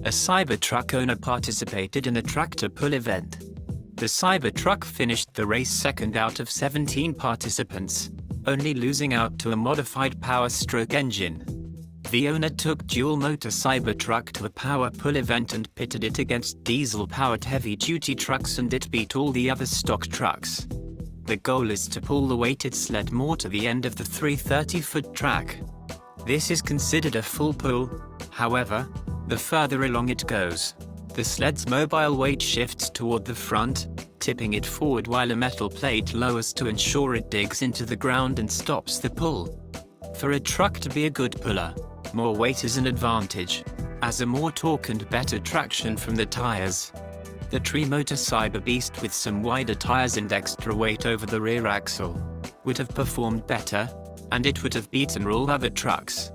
a Cybertruck owner participated in a tractor pull event. The Cybertruck finished the race second out of 17 participants, only losing out to a modified power stroke engine. The owner took dual-motor Cybertruck to a power pull event and pitted it against diesel-powered heavy-duty trucks, and it beat all the other stock trucks. The goal is to pull the weighted sled more to the end of the 330-foot track. This is considered a full pull. However, the further along it goes, the sled's mobile weight shifts toward the front, tipping it forward while a metal plate lowers to ensure it digs into the ground and stops the pull. For a truck to be a good puller, more weight is an advantage, as a more torque and better traction from the tires. The tri-motor Cyber Beast with some wider tires and extra weight over the rear axle would have performed better, and it would have beaten all other trucks.